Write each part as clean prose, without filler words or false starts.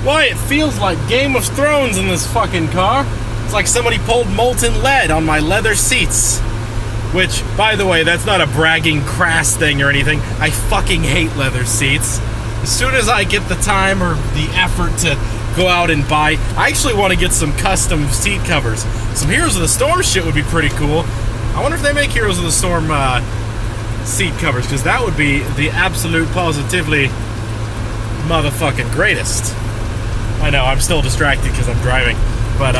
Why, it feels like Game of Thrones in this fucking car. It's like somebody pulled molten lead on my leather seats. Which, by the way, that's not a bragging crass thing or anything. I fucking hate leather seats. As soon as I get the time or the effort to go out and buy, I actually want to get some custom seat covers. Some Heroes of the Storm shit would be pretty cool. I wonder if they make Heroes of the Storm seat covers, because that would be the absolute positively motherfucking greatest. I know, I'm still distracted because I'm driving. But,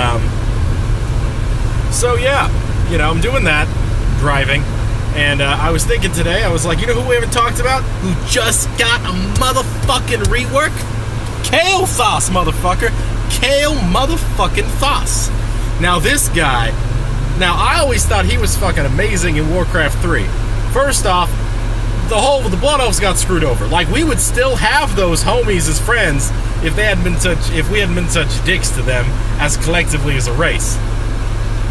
so yeah, you know, I'm doing that, driving. And I was thinking today, I was like, you know who we haven't talked about? Who just got a motherfucking rework? Kaelthas, motherfucker. Kale motherfucking thause. Now this guy, now I always thought he was fucking amazing in Warcraft 3. First off, the Blood Elves got screwed over. Like, we would still have those homies as friends if we hadn't been such dicks to them as collectively as a race.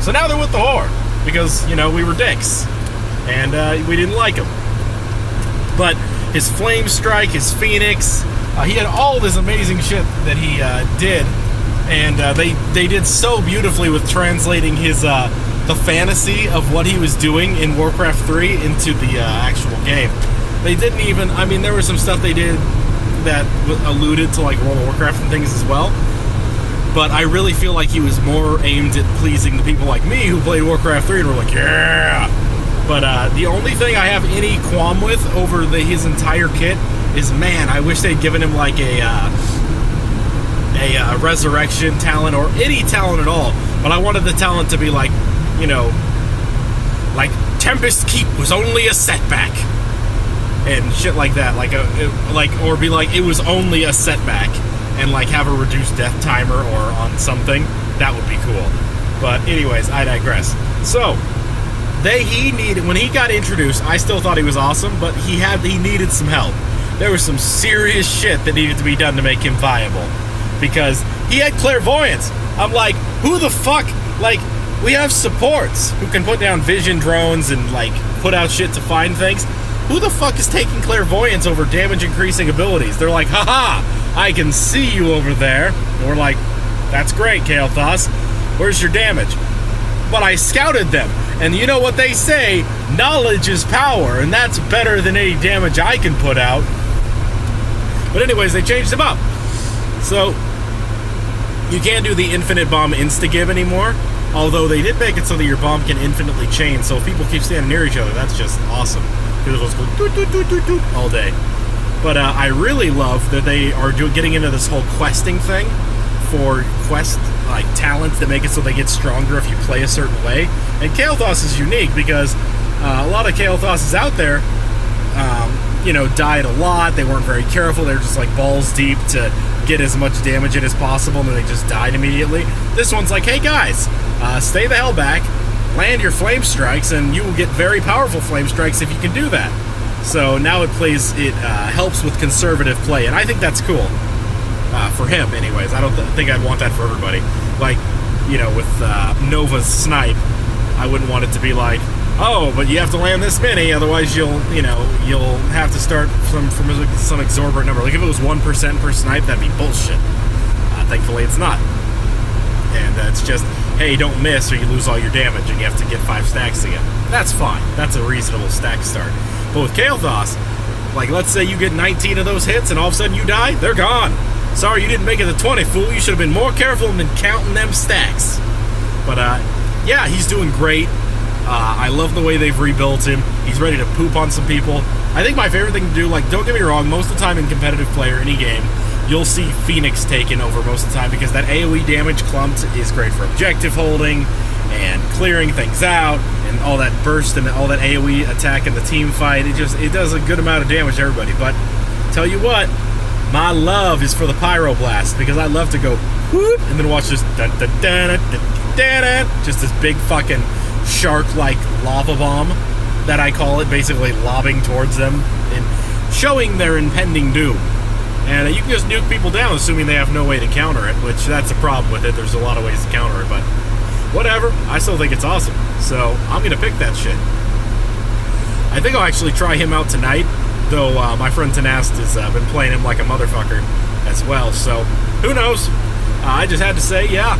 So now they're with the Horde because, you know, we were dicks and we didn't like him. But his Flame Strike, his Phoenix, he had all this amazing shit that he did, and they did so beautifully with translating his the fantasy of what he was doing in Warcraft 3 into the actual game. They didn't even, I mean, there was some stuff they did that alluded to like World of Warcraft and things as well, but I really feel like he was more aimed at pleasing the people like me who played Warcraft 3 and were like, yeah! But the only thing I have any qualm with over his entire kit is, man, I wish they'd given him like a resurrection talent or any talent at all. But I wanted the talent to be like, you know, like Tempest Keep was only a setback and shit like that. Or be like, it was only a setback, and like have a reduced death timer or on something. That would be cool. But anyways, I digress. So when he got introduced, I still thought he was awesome, but he needed some help. There was some serious shit that needed to be done to make him viable, because he had clairvoyance. I'm like, who the fuck? Like, we have supports who can put down vision drones and like put out shit to find things. Who the fuck is taking clairvoyance over damage increasing abilities? They're like, haha, I can see you over there. And we're like, that's great, Kaelthas. Where's your damage? But I scouted them, and you know what they say, knowledge is power, and that's better than any damage I can put out. But anyways, they changed him up. So, you can't do the infinite bomb insta-give anymore, although they did make it so that your bomb can infinitely chain, so if people keep standing near each other, that's just awesome. Because it'll just go doot, doot, doot, doot, doot all day. But I really love that they are getting into this whole questing thing for quest like talents that make it so they get stronger if you play a certain way. And Kaelthas is unique because a lot of Kaelthas out there, you know, died a lot. They weren't very careful. They were just like balls deep to get as much damage in as possible, and then they just died immediately. This one's like, hey guys, stay the hell back, land your flame strikes, and you will get very powerful flame strikes if you can do that. So now it helps with conservative play, and I think that's cool. For him, anyways. I don't think I'd want that for everybody. Like, you know, with Nova's snipe, I wouldn't want it to be like, oh, but you have to land this many, otherwise you'll have to start from some exorbitant number. Like, if it was 1% per snipe, that'd be bullshit. Thankfully, it's not. And it's just, hey, don't miss or you lose all your damage and you have to get 5 stacks again. That's fine. That's a reasonable stack start. But with Kaelthas, like, let's say you get 19 of those hits and all of a sudden you die, they're gone. Sorry you didn't make it to 20, fool. You should have been more careful than counting them stacks. But, yeah, he's doing great. I love the way they've rebuilt him. He's ready to poop on some people. I think my favorite thing to do, like, don't get me wrong, most of the time in competitive play or any game, you'll see Phoenix taken over most of the time because that AoE damage clumped is great for objective holding and clearing things out and all that burst and all that AoE attack in the team fight. It does a good amount of damage to everybody. But, tell you what, my love is for the Pyroblast, because I love to go whoop and then watch this just this big fucking shark-like lava bomb that I call it, basically lobbing towards them and showing their impending doom. And you can just nuke people down assuming they have no way to counter it, which that's a problem with it. There's a lot of ways to counter it, but whatever. I still think it's awesome. So I'm going to pick that shit. I think I'll actually try him out tonight, though my friend Tanast has been playing him like a motherfucker as well. So who knows? I just had to say, yeah,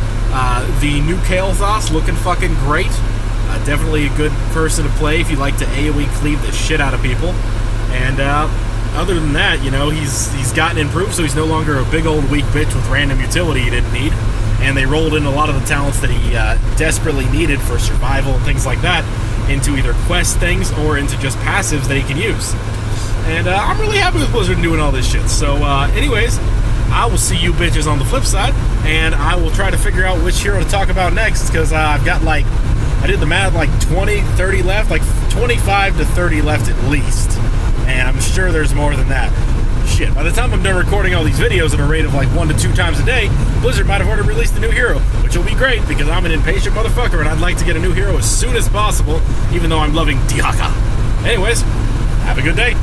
the new Kaelthas looking fucking great. Definitely a good person to play if you like to AoE cleave the shit out of people. And other than that, you know, he's gotten improved, so he's no longer a big old weak bitch with random utility he didn't need. And they rolled in a lot of the talents that he desperately needed for survival and things like that into either quest things or into just passives that he can use. And I'm really happy with Blizzard doing all this shit. So anyways, I will see you bitches on the flip side, and I will try to figure out which hero to talk about next, because I've got like, I did the math, like 20, 30 left, like 25 to 30 left at least. And I'm sure there's more than that. Shit, by the time I'm done recording all these videos at a rate of like 1 to 2 times a day, Blizzard might have already released a new hero, which will be great because I'm an impatient motherfucker and I'd like to get a new hero as soon as possible, even though I'm loving Diaka. Anyways, have a good day.